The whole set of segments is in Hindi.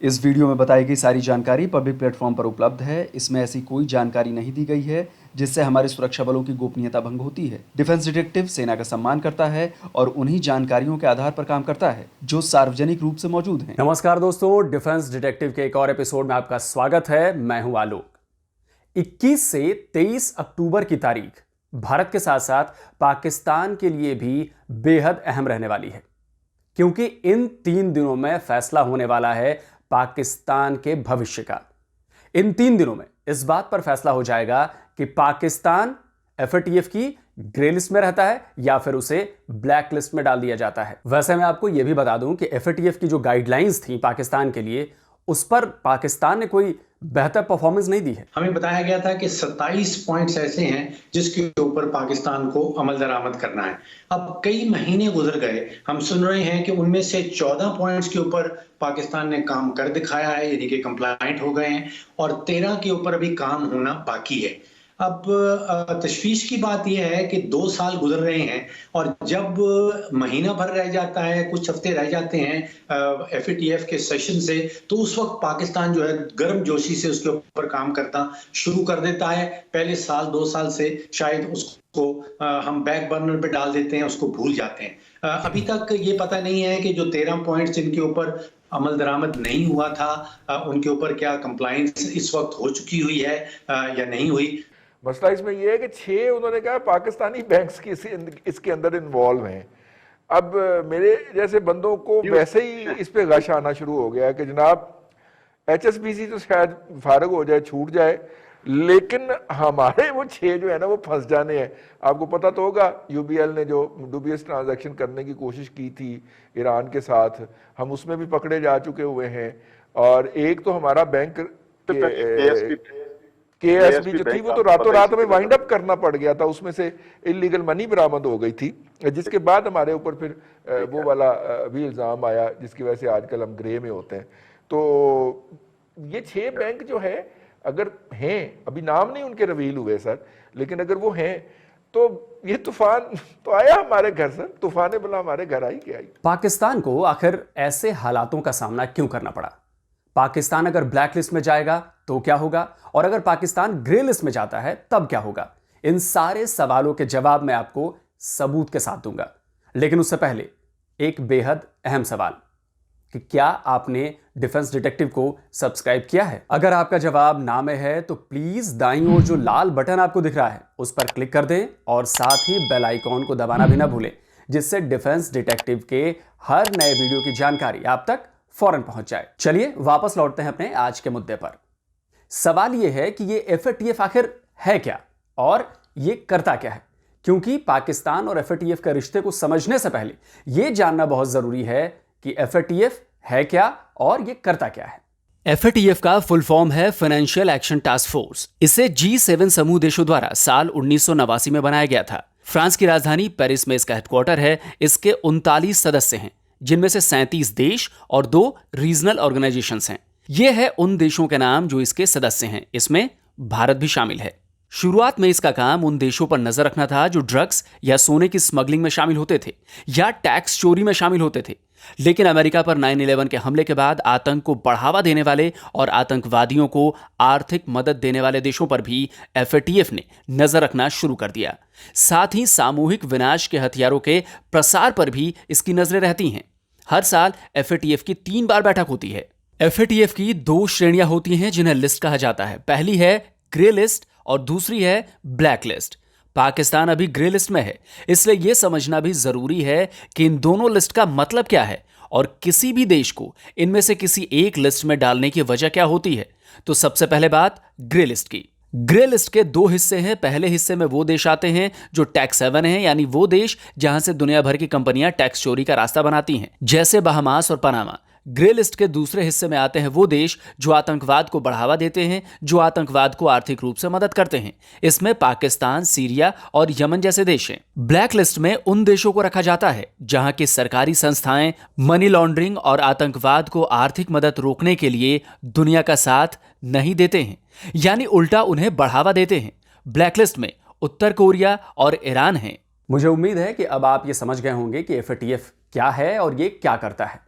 इस वीडियो में बताई गई सारी जानकारी पब्लिक प्लेटफॉर्म पर उपलब्ध है। इसमें ऐसी कोई जानकारी नहीं दी गई है जिससे हमारे सुरक्षा बलों की गोपनीयता भंग होती है। डिफेंस डिटेक्टिव सेना का सम्मान करता है और उन्हीं जानकारियों के आधार पर काम करता है जो सार्वजनिक रूप से मौजूद हैं। नमस्कार दोस्तों, डिफेंस डिटेक्टिव के एक और एपिसोड में आपका स्वागत है। मैं हूं आलोक। 21 से 23 अक्टूबर की तारीख भारत के साथ साथ पाकिस्तान के लिए भी बेहद अहम रहने वाली है, क्योंकि इन 3 दिनों में फैसला होने वाला है पाकिस्तान के भविष्य का। इन 3 दिनों में इस बात पर फैसला हो जाएगा कि पाकिस्तान एफएटीएफ की ग्रे लिस्ट में रहता है या फिर उसे ब्लैक लिस्ट में डाल दिया जाता है। वैसे मैं आपको यह भी बता दूं कि एफएटीएफ की जो गाइडलाइंस थी पाकिस्तान के लिए, उस पर पाकिस्तान ने कोई बेहतर परफॉर्मेंस नहीं दी है। हमें बताया गया था कि 27 पॉइंट्स ऐसे हैं जिसके ऊपर पाकिस्तान को अमल दरामद करना है। अब कई महीने गुजर गए, हम सुन रहे हैं कि उनमें से 14 पॉइंट्स के ऊपर पाकिस्तान ने काम कर दिखाया है, यानी कि कंप्लायंट हो गए हैं, और 13 के ऊपर अभी काम होना बाकी है। अब तशवीश की बात यह है कि 2 साल गुजर रहे हैं और जब महीना भर रह जाता है, कुछ हफ्ते रह जाते हैं एफएटीएफ के सेशन से, तो उस वक्त पाकिस्तान जो है गर्म जोशी से उसके ऊपर काम करना शुरू कर देता है। पहले साल 2 साल से शायद उसको हम बैक बर्नर पे डाल देते हैं, उसको भूल जाते हैं। अभी तक ये पता नहीं है कि जो 13 पॉइंट्स जिनके ऊपर अमल दरामद नहीं हुआ था, उनके ऊपर क्या कंप्लायंस इस वक्त हो चुकी हुई है या नहीं हुई। मसला इसमें यह है कि 6 उन्होंने कहा पाकिस्तानी बैंक्स की इसके अंदर इन्वॉल्व हैं। अब मेरे जैसे बंदों को वैसे ही इस पे गश आना शुरू हो गया कि जनाब एचएसबीसी तो शायद फारग हो जाए, छूट जाए, लेकिन हमारे वो 6 जो है ना वो फंस जाने हैं। आपको पता तो होगा यूबीएल ने जो डुबियस ट्रांजैक्शन करने की कोशिश की थी ईरान के साथ, हम उसमें भी पकड़े जा चुके हुए हैं। और एक तो हमारा बैंक केएसबी जो थी वो तो रातों रात हमें वाइंड अप करना पड़ गया था, उसमें से इलीगल मनी बरामद हो गई थी, जिसके बाद हमारे ऊपर फिर वो वाला भी इल्जाम आया जिसकी वजह से आजकल हम ग्रे में होते हैं। तो ये 6 बैंक जो है, अगर हैं, अभी नाम नहीं उनके रिवील हुए सर, लेकिन अगर वो हैं तो ये तूफान तो आया हमारे घर सर, तूफान बला हमारे घर आई क्या आई। पाकिस्तान को आखिर ऐसे हालातों का सामना क्यों करना पड़ा? पाकिस्तान अगर ब्लैक लिस्ट में जाएगा तो क्या होगा, और अगर पाकिस्तान ग्रे लिस्ट में जाता है तब क्या होगा? इन सारे सवालों के जवाब मैं आपको सबूत के साथ दूंगा। लेकिन उससे पहले एक बेहद अहम सवाल कि क्या आपने डिफेंस डिटेक्टिव को सब्सक्राइब किया है? अगर आपका जवाब ना में है तो प्लीज दाईं ओर जो लाल बटन आपको दिख रहा है उस पर क्लिक कर दें और साथ ही बेल आइकॉन को दबाना भी ना भूलें, जिससे डिफेंस डिटेक्टिव के हर नए वीडियो की जानकारी आप तक फौरन पहुंच जाए। चलिए वापस लौटते हैं अपने आज के मुद्दे पर। सवाल यह है कि ये एफएटीएफ आखिर है क्या और ये करता क्या है, क्योंकि पाकिस्तान और एफएटीएफ के रिश्ते को समझने से पहले यह जानना बहुत जरूरी है कि एफएटीएफ है क्या और ये करता क्या है। एफएटीएफ का फुल फॉर्म है फाइनेंशियल एक्शन टास्क फोर्स। इसे G7 समूह देशों द्वारा साल 1989 में बनाया गया था। फ्रांस की राजधानी पेरिस में इसका हेडक्वार्टर है। इसके 39 सदस्य हैं, जिनमें से 37 देश और 2 रीजनल ऑर्गेनाइजेशंस हैं। ये है उन देशों के नाम जो इसके सदस्य हैं। इसमें भारत भी शामिल है। शुरुआत में इसका काम उन देशों पर नजर रखना था जो ड्रग्स या सोने की स्मगलिंग में शामिल होते थे या टैक्स चोरी में शामिल होते थे। लेकिन अमेरिका पर 9/11 के हमले के बाद आतंक को बढ़ावा देने वाले और आतंकवादियों को आर्थिक मदद देने वाले देशों पर भी एफएटीएफ ने नजर रखना शुरू कर दिया। साथ ही सामूहिक विनाश के हथियारों के प्रसार पर भी इसकी नजरें रहती हैं। हर साल एफएटीएफ की 3 बार बैठक होती है। एफएटीएफ की 2 श्रेणियां होती हैं जिन्हें लिस्ट कहा जाता है। पहली है ग्रे लिस्ट और दूसरी है ब्लैक लिस्ट। पाकिस्तान अभी ग्रे लिस्ट में है, इसलिए यह समझना भी जरूरी है कि इन दोनों लिस्ट का मतलब क्या है और किसी भी देश को इनमें से किसी एक लिस्ट में डालने की वजह क्या होती है। तो सबसे पहले बात ग्रे लिस्ट की। ग्रे लिस्ट के 2 हिस्से हैं। पहले हिस्से में वो देश आते हैं जो टैक्स हेवन हैं, यानी वो देश जहां से दुनिया भर की कंपनियां टैक्स चोरी का रास्ता बनाती हैं, जैसे बहामास और पनामा। ग्रे लिस्ट के दूसरे हिस्से में आते हैं वो देश जो आतंकवाद को बढ़ावा देते हैं, जो आतंकवाद को आर्थिक रूप से मदद करते हैं। इसमें पाकिस्तान, सीरिया और यमन जैसे देश हैं। ब्लैक लिस्ट में उन देशों को रखा जाता है जहां की सरकारी संस्थाएं मनी लॉन्ड्रिंग और आतंकवाद को आर्थिक मदद रोकने के लिए दुनिया का साथ नहीं देते हैं, यानी उल्टा उन्हें बढ़ावा देते हैं। ब्लैकलिस्ट में उत्तर कोरिया और ईरान हैं। मुझे उम्मीद है कि अब आप ये समझ गए होंगे कि एफएटीएफ क्या है और ये क्या करता है।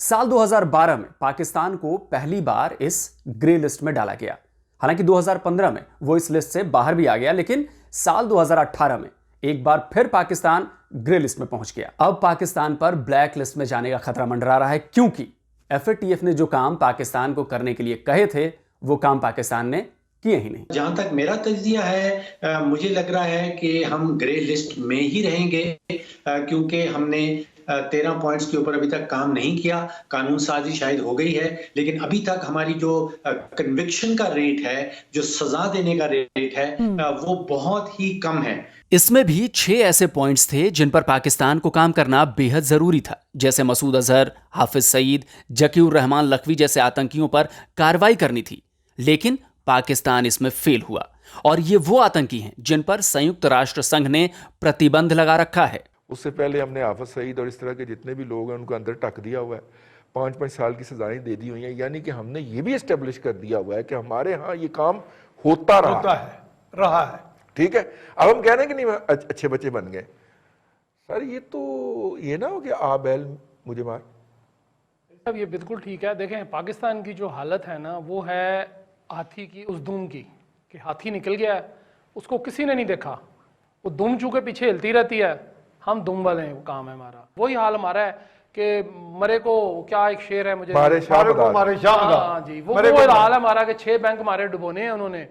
साल 2012 में पाकिस्तान को पहली बार इस ग्रे लिस्ट में डाला गया। हालांकि 2015 में वो इस लिस्ट से बाहर भी आ गया, लेकिन साल 2018 में एक बार फिर पाकिस्तान ग्रे लिस्ट में पहुंच गया। अब पाकिस्तान पर ब्लैक लिस्ट में जाने का खतरा मंडरा रहा है, क्योंकि FATF ने जो काम पाकिस्तान को करने के लिए कहे थे वो काम पाकिस्तान ने किए ही नहीं। जहां तक मेरा तज्जिया है, मुझे लग रहा है कि हम ग्रे लिस्ट में ही रहेंगे, क्योंकि हमने 13 पॉइंट्स के ऊपर अभी तक काम नहीं किया। कानून साजी शायद हो गई है, लेकिन अभी तक हमारी जो कन्विक्शन का रेट है, जो सजा देने का रेट है, वो बहुत ही कम है। इसमें भी 6 ऐसे पॉइंट्स थे जिन पर पाकिस्तान को काम करना बेहद जरूरी था, जैसे मसूद अजहर, हाफिज सईद, जकीउर रहमान लखवी जैसे आतंकियों पर कार्रवाई करनी थी। लेकिन पाकिस्तान इसमें फेल हुआ, और ये वो आतंकी हैं जिन पर संयुक्त राष्ट्र संघ ने प्रतिबंध लगा रखा है। उससे पहले हमने हाफिज सईद और इस तरह के जितने भी लोग हैं उनको अंदर टक दिया हुआ है, 5-5 साल की सजाएं दे दी हुई हैं। यानी कि हमने ये भी एस्टेब्लिश कर दिया हुआ है कि हमारे यहाँ ये काम होता रहा है। ठीक है, अब हम कह रहे हैं कि नहीं अच्छे बच्चे बन गए। सर ये ना हो कि आ बैल मुझे मार। अब ये बिल्कुल ठीक है। देखें, पाकिस्तान की जो हालत है ना, वो है हाथी की उस दुम की, कि हाथी निकल गया है, उसको किसी ने नहीं देखा, वो दुम चूके पीछे हिलती रहती है, हम दुम वाले हैं, वो काम है हमारा। वही हाल हमारा है कि मरे को, क्या एक शेर है मुझे, मारे शाम जी, वो हाल है हमारा कि 6 बैंक हमारे डुबोने हैं उन्होंने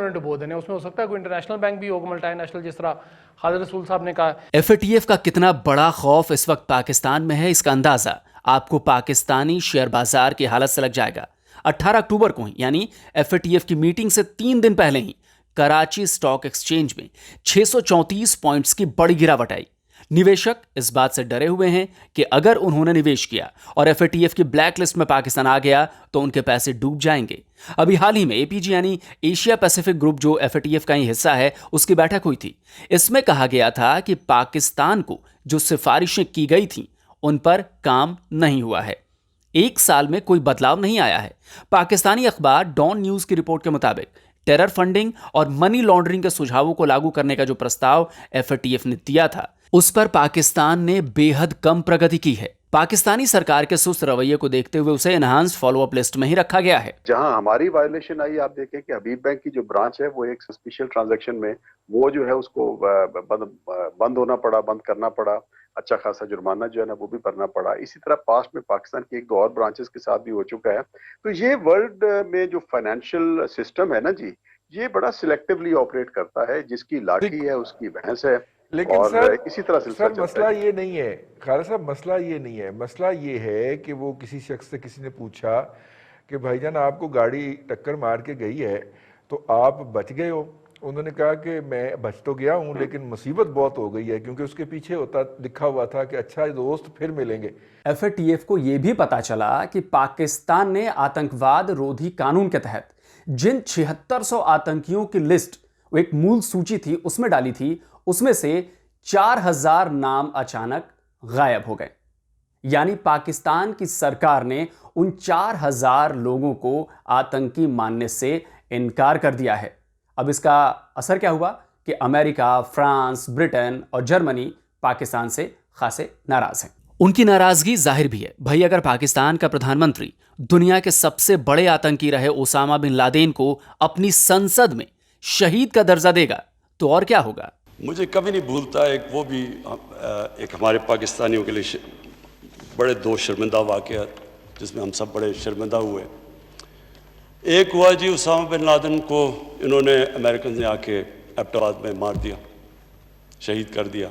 डुबो देने। उसमें हो सकता है कोई इंटरनेशनल बैंक भी होगा, मल्टीनेशनल, जिस तरह खालिद रसूल साहब ने कहा। FATF का कितना बड़ा खौफ इस वक्त पाकिस्तान में है, इसका अंदाजा आपको पाकिस्तानी शेयर बाजार की हालत से लग जाएगा। 18 अक्टूबर को ही, यानी FATF की मीटिंग से 3 दिन पहले ही, कराची स्टॉक एक्सचेंज में 634 पॉइंट्स की बड़ी गिरावट आई। निवेशक इस बात से डरे हुए हैं कि अगर उन्होंने निवेश किया और FATF की ब्लैक लिस्ट में पाकिस्तान आ गया तो उनके पैसे डूब जाएंगे। अभी हाल ही में APG यानी एशिया पैसिफिक ग्रुप, जो FATF का ही हिस्सा है, उसकी बैठक हुई थी। इसमें कहा गया था कि पाकिस्तान को जो सिफारिशें की गई थीं उन पर काम नहीं हुआ है। 1 साल में कोई बदलाव नहीं आया है। पाकिस्तानी अखबार डॉन न्यूज की रिपोर्ट के मुताबिक टेरर फंडिंग और मनी लॉन्ड्रिंग के सुझावों को लागू करने का जो प्रस्ताव FATF ने दिया था, उस पर पाकिस्तान ने बेहद कम प्रगति की है। पाकिस्तानी सरकार के सुस्त रवैये को देखते हुए उसे एनहांस्ड फॉलोअप लिस्ट में ही रखा गया है। जहां हमारी वायलेशन आई, आप देखें कि हबीब बैंक की जो ब्रांच है वो एक स्पेशल ट्रांजैक्शन में वो जो है उसको बंद होना पड़ा, बंद करना पड़ा, अच्छा खासा जुर्माना जो है ना वो भी भरना पड़ा। इसी तरह पास्ट में पाकिस्तान की 1-2 और ब्रांचेस के साथ भी हो चुका है। तो ये वर्ल्ड में जो फाइनेंशियल सिस्टम है ना जी, ये बड़ा सिलेक्टिवली ऑपरेट करता है, जिसकी लाठी है उसकी भैंस है। लेकिन और सर, इसी तरह सर मसला ये नहीं है खालिद साहब, मसला ये नहीं है। मसला ये है कि वो किसी शख्स से किसी ने पूछा कि भाईजान आपको गाड़ी टक्कर मार के गई है तो आप बच गए हो। उन्होंने कहा कि मैं बच तो गया हूं, लेकिन मुसीबत बहुत हो गई है, क्योंकि उसके पीछे लिखा हुआ था कि अच्छा दोस्त फिर मिलेंगे। FATF को यह भी पता चला कि पाकिस्तान ने आतंकवाद रोधी कानून के तहत जिन 7600 आतंकियों की लिस्ट, वो एक मूल सूची थी, उसमें डाली थी, उसमें से 4000 नाम अचानक गायब हो गए। यानी पाकिस्तान की सरकार ने उन 4000 लोगों को आतंकी मानने से इनकार कर दिया है। अब इसका असर क्या हुआ कि अमेरिका, फ्रांस, ब्रिटेन और जर्मनी पाकिस्तान से खासे नाराज हैं। उनकी नाराजगी जाहिर भी है। भाई, अगर पाकिस्तान का प्रधानमंत्री दुनिया के सबसे बड़े आतंकी रहे ओसामा बिन लादेन को अपनी संसद में शहीद का दर्जा देगा तो और क्या होगा। मुझे कभी नहीं भूलता एक हमारे पाकिस्तानियों के लिए बड़े 2 शर्मिंदा वाक़यात जिसमें हम सब बड़े शर्मिंदा हुए। एक हुआ जी, उसामा बिन लादेन को इन्होंने अमेरिकन ने आके एबटाबाद में मार दिया, शहीद कर दिया।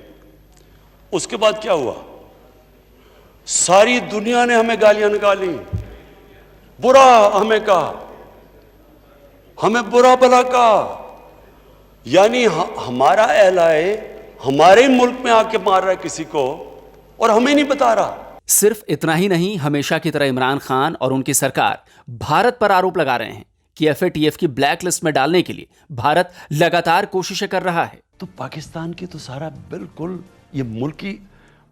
उसके बाद क्या हुआ, सारी दुनिया ने हमें गालियां निकाली, बुरा हमें कहा, हमें बुरा भला कहा। यानी हमारा एलाए हमारे मुल्क में आके मार रहा है किसी को और हमें नहीं बता रहा। सिर्फ इतना ही नहीं, हमेशा की तरह इमरान खान और उनकी सरकार भारत पर आरोप लगा रहे हैं कि FATF की ब्लैक लिस्ट में डालने के लिए भारत लगातार कोशिशें कर रहा है। तो पाकिस्तान की तो सारा बिल्कुल ये मुल्की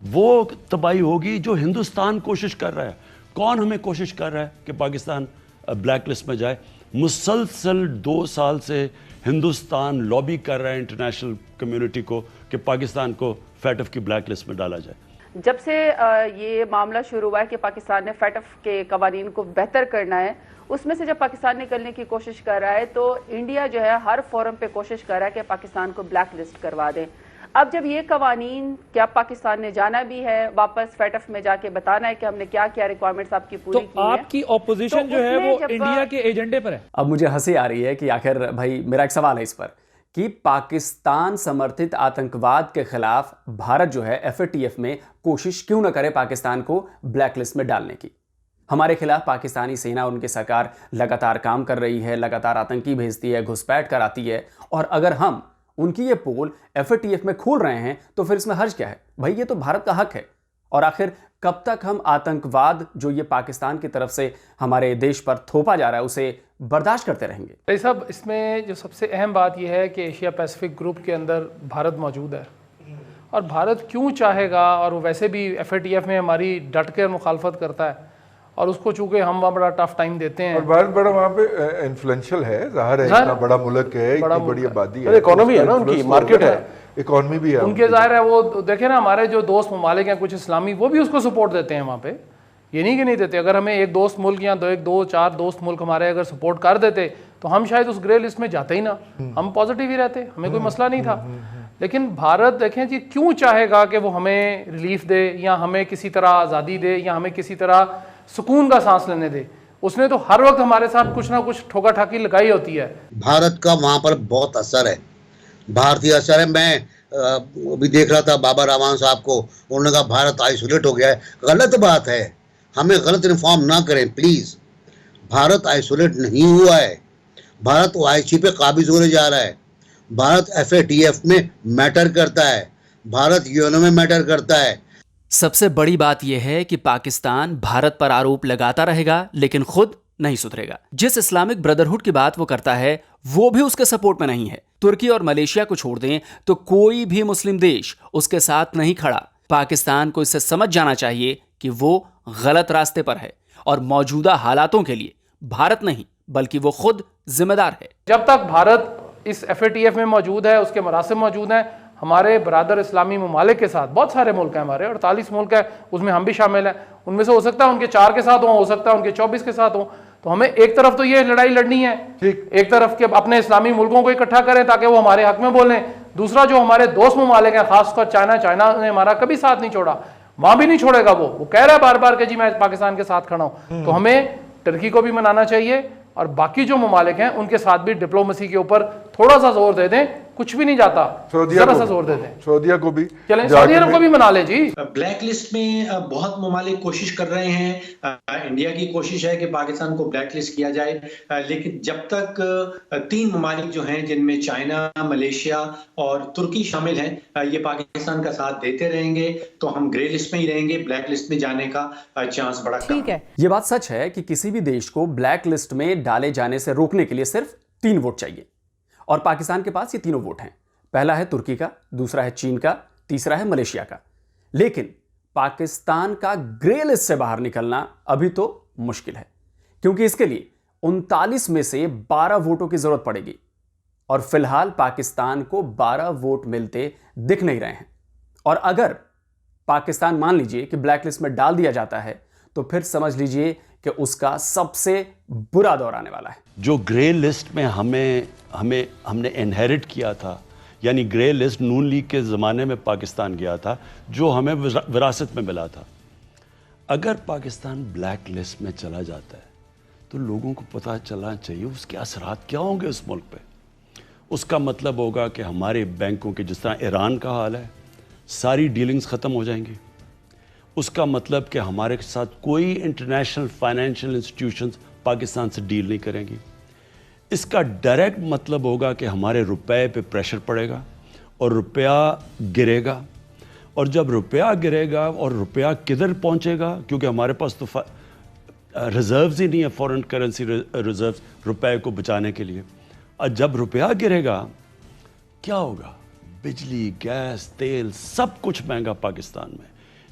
वो तबाही होगी जो हिंदुस्तान कोशिश कर रहा है। कौन हमें कोशिश कर रहा है कि पाकिस्तान ब्लैक लिस्ट में जाए? मुसलसल 2 साल से हिंदुस्तान लॉबी कर रहा है इंटरनेशनल कम्युनिटी को कि पाकिस्तान को FATF की ब्लैक लिस्ट में डाला जाए। जब से ये मामला शुरू हुआ है कि पाकिस्तान ने FATF के कवानीन को बेहतर करना है, उसमें से जब पाकिस्तान निकलने की कोशिश कर रहा है तो इंडिया जो है हर फोरम पे कोशिश कर रहा है कि पाकिस्तान को ब्लैक लिस्ट करवा दें। अब जब ये कवानीन, क्या पाकिस्तान ने जाना भी है वापस FATF में जाके बताना है कि हमने क्या क्या रिक्वायरमेंट्स आपकी पूरी की हैं। आपकी ऑपोजिशन जो है वो इंडिया के एजेंडे पर है। अब मुझे हंसी आ रही है कि आखिर भाई मेरा एक सवाल है इस पर कि पाकिस्तान समर्थित आतंकवाद के खिलाफ भारत जो है FATF में कोशिश क्यों न करे पाकिस्तान को ब्लैकलिस्ट में डालने की। हमारे खिलाफ पाकिस्तानी सेना और उनकी सरकार लगातार काम कर रही है, लगातार आतंकी भेजती है, घुसपैठ कराती है, और अगर हम उनकी ये पोल FATF में खोल रहे हैं तो फिर इसमें हर्ज क्या है भाई? ये तो भारत का हक है। और आखिर कब तक हम आतंकवाद जो ये पाकिस्तान की तरफ से हमारे देश पर थोपा जा रहा है उसे बर्दाश्त करते रहेंगे? भाई साहब, इसमें जो सबसे अहम बात यह है कि एशिया पैसिफिक ग्रुप के अंदर भारत मौजूद है, और भारत क्यों चाहेगा, और वैसे भी FATF में हमारी डट कर मुखालफत करता है, और उसको चूंकि हम वहाँ बड़ा टफ टाइम देते हैं। और भारत बड़ा वहाँ पे इन्फ्लुएंशियल है, जाहिर है, इतना बड़ा मुल्क है, इतनी बड़ी आबादी है, इकोनॉमी है ना, उनकी मार्केट है, इकोनॉमी भी है उनके, जाहिर है। वो देखे ना, हमारे जो दोस्त ममालिक हैं कुछ इस्लामी, वो भी उसको सपोर्ट देते हैं वहाँ पे, ये नहीं कि नहीं देते। अगर हमें एक दोस्त मुल्क या दो चार दोस्त मुल्क हमारे अगर सपोर्ट कर देते तो हम शायद उस ग्रे लिस्ट में जाते ही ना, हम पॉजिटिव ही रहते, हमें कोई मसला नहीं था। लेकिन भारत देखें जी क्यों चाहेगा कि वो हमें रिलीफ दे, या हमें किसी तरह आज़ादी दे, या हमें किसी तरह सुकून का सांस लेने दे। उसने तो हर वक्त हमारे साथ कुछ ना कुछ ठोका ठाकी लगाई होती है। भारत का वहाँ पर बहुत असर है, भारतीय असर है। मैं अभी देख रहा था बाबा रामान साहब को, उन्होंने कहा भारत आइसोलेट हो गया है। गलत बात है, हमें गलत इन्फॉर्म ना करें प्लीज। भारत आइसोलेट नहीं हुआ है, भारत OIC पे काबिज होने जा रहा है। भारत FATF में मैटर करता है, भारत UN में मैटर करता है। सबसे बड़ी बात यह है कि पाकिस्तान भारत पर आरोप लगाता रहेगा लेकिन खुद नहीं सुधरेगा। जिस इस्लामिक ब्रदरहुड की बात वो करता है वो भी उसके सपोर्ट में नहीं है। तुर्की और मलेशिया को छोड़ दें तो कोई भी मुस्लिम देश उसके साथ नहीं खड़ा। पाकिस्तान को इससे समझ जाना चाहिए कि वो गलत रास्ते पर है और मौजूदा हालातों के लिए भारत नहीं बल्कि वो खुद जिम्मेदार है। जब तक भारत इस FATF में मौजूद है, उसके मरासिम मौजूद हैं, हमारे बरादर इस्लामी ममालिक के साथ, बहुत सारे मुल्क हैं हमारे, 48 मुल्क है, उसमें हम भी शामिल हैं। उनमें से हो सकता है उनके 4 के साथ हो सकता है उनके 24 के साथ हो। तो हमें एक तरफ तो ये लड़ाई लड़नी है, एक तरफ के अपने इस्लामी मुल्कों को इकट्ठा करें ताकि वो हमारे हक में बोलें। दूसरा जो हमारे दोस्त ममालिक हैं, खासकर चाइना ने हमारा कभी साथ नहीं छोड़ा, वहां भी नहीं छोड़ेगा। वो कह रहा है बार बार कि जी मैं पाकिस्तान के साथ खड़ा हूं। तो हमें तुर्की को भी मनाना चाहिए और बाकी जो ममालिक हैं उनके साथ भी डिप्लोमेसी के ऊपर थोड़ा सा जोर दे दें। कुछ भी नहीं जाता, जरा सा जोर दे दें। सऊदीया को भी, चलें सऊदी अरब को भी मना ले जी। ब्लैक लिस्ट में बहुत ममालिक कोशिश कर रहे हैं। इंडिया की कोशिश है कि पाकिस्तान को ब्लैक लिस्ट किया जाए, लेकिन जब तक 3 ममालिक जो हैं जिनमें चाइना, मलेशिया और तुर्की शामिल हैं, ये पाकिस्तान का साथ देते रहेंगे तो हम ग्रे लिस्ट में ही रहेंगे। ब्लैक लिस्ट में जाने का चांस बड़ा कम है। ये बात सच है कि किसी भी देश को ब्लैक लिस्ट में डाले जाने से रोकने के लिए सिर्फ 3 वोट चाहिए, और पाकिस्तान के पास ये तीनों वोट हैं। पहला है तुर्की का, दूसरा है चीन का, तीसरा है मलेशिया का। लेकिन पाकिस्तान का ग्रे लिस्ट से बाहर निकलना अभी तो मुश्किल है, क्योंकि इसके लिए 39 में से 12 वोटों की जरूरत पड़ेगी, और फिलहाल पाकिस्तान को 12 वोट मिलते दिख नहीं रहे हैं। और अगर पाकिस्तान मान लीजिए कि ब्लैक लिस्ट में डाल दिया जाता है तो फिर समझ लीजिए कि उसका सबसे बुरा दौर आने वाला है। जो ग्रे लिस्ट में हमने इनहेरिट किया था, यानी ग्रे लिस्ट नून लीग के ज़माने में पाकिस्तान गया था, जो हमें विरासत में मिला था। अगर पाकिस्तान ब्लैक लिस्ट में चला जाता है तो लोगों को पता चलना चाहिए उसके असरात क्या होंगे उस मुल्क पे। उसका मतलब होगा कि हमारे बैंकों के, जिस तरह ईरान का हाल है, सारी डीलिंग्स ख़त्म हो जाएंगी। उसका मतलब कि हमारे साथ कोई इंटरनेशनल फाइनेंशियल इंस्टीट्यूशंस पाकिस्तान से डील नहीं करेंगी। इसका डायरेक्ट मतलब होगा कि हमारे रुपए पे प्रेशर पड़ेगा और रुपया गिरेगा, और जब रुपया गिरेगा और रुपया किधर पहुंचेगा, क्योंकि हमारे पास तो रिजर्व्स ही नहीं है, फॉरेन करेंसी रिजर्व्स रुपए को बचाने के लिए। और जब रुपया गिरेगा क्या होगा? बिजली, गैस, तेल, सब कुछ महंगा पाकिस्तान में।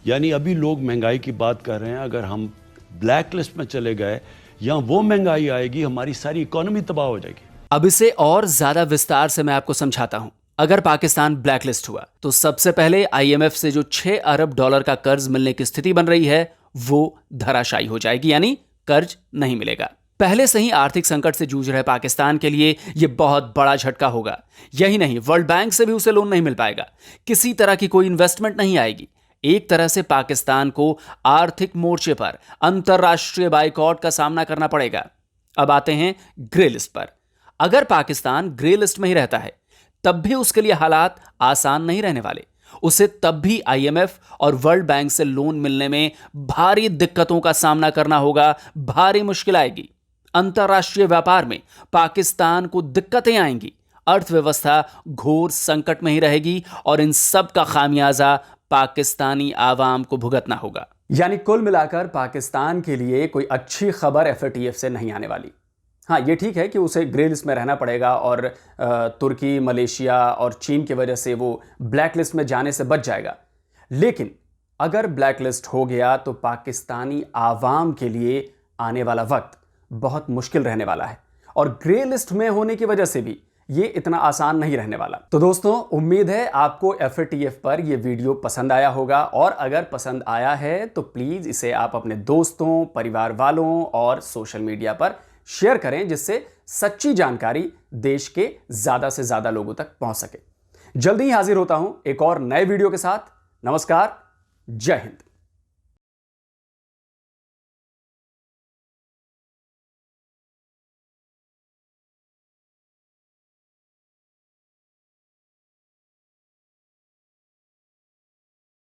यानी अभी लोग महंगाई की बात कर रहे हैं, अगर हम ब्लैक लिस्ट में चले गए या वो महंगाई आएगी, हमारी सारी इकोनॉमी तबाह हो जाएगी। अब इसे और ज्यादा विस्तार से मैं आपको समझाता हूं। अगर पाकिस्तान ब्लैकलिस्ट हुआ तो सबसे पहले आईएमएफ से जो 6 अरब डॉलर का कर्ज मिलने की स्थिति बन रही है वो धराशायी हो जाएगी, यानी कर्ज नहीं मिलेगा। पहले से ही आर्थिक संकट से जूझ रहे पाकिस्तान के लिए यह बहुत बड़ा झटका होगा। यही नहीं, वर्ल्ड बैंक से भी उसे लोन नहीं मिल पाएगा, किसी तरह की कोई इन्वेस्टमेंट नहीं आएगी। एक तरह से पाकिस्तान को आर्थिक मोर्चे पर अंतरराष्ट्रीय बाइकॉट का सामना करना पड़ेगा। अब आते हैं ग्रे लिस्ट पर। अगर पाकिस्तान ग्रे लिस्ट में ही रहता है तब भी उसके लिए हालात आसान नहीं रहने वाले। उसे तब भी आईएमएफ और वर्ल्ड बैंक से लोन मिलने में भारी दिक्कतों का सामना करना होगा, भारी मुश्किल आएगी। अंतरराष्ट्रीय व्यापार में पाकिस्तान को दिक्कतें आएंगी, अर्थव्यवस्था घोर संकट में ही रहेगी और इन सब का खामियाजा पाकिस्तानी आवाम को भुगतना होगा। यानी कुल मिलाकर पाकिस्तान के लिए कोई अच्छी खबर एफएटीएफ से नहीं आने वाली। हाँ, ये ठीक है कि उसे ग्रे लिस्ट में रहना पड़ेगा और तुर्की, मलेशिया और चीन की वजह से वो ब्लैक लिस्ट में जाने से बच जाएगा। लेकिन अगर ब्लैक लिस्ट हो गया तो पाकिस्तानी आवाम के लिए आने वाला वक्त बहुत मुश्किल रहने वाला है और ग्रे लिस्ट में होने की वजह से भी ये इतना आसान नहीं रहने वाला। तो दोस्तों, उम्मीद है आपको एफएटीएफ पर यह वीडियो पसंद आया होगा और अगर पसंद आया है तो प्लीज इसे आप अपने दोस्तों, परिवार वालों और सोशल मीडिया पर शेयर करें, जिससे सच्ची जानकारी देश के ज्यादा से ज्यादा लोगों तक पहुंच सके। जल्दी ही हाजिर होता हूं एक और नए वीडियो के साथ। नमस्कार, जय हिंद।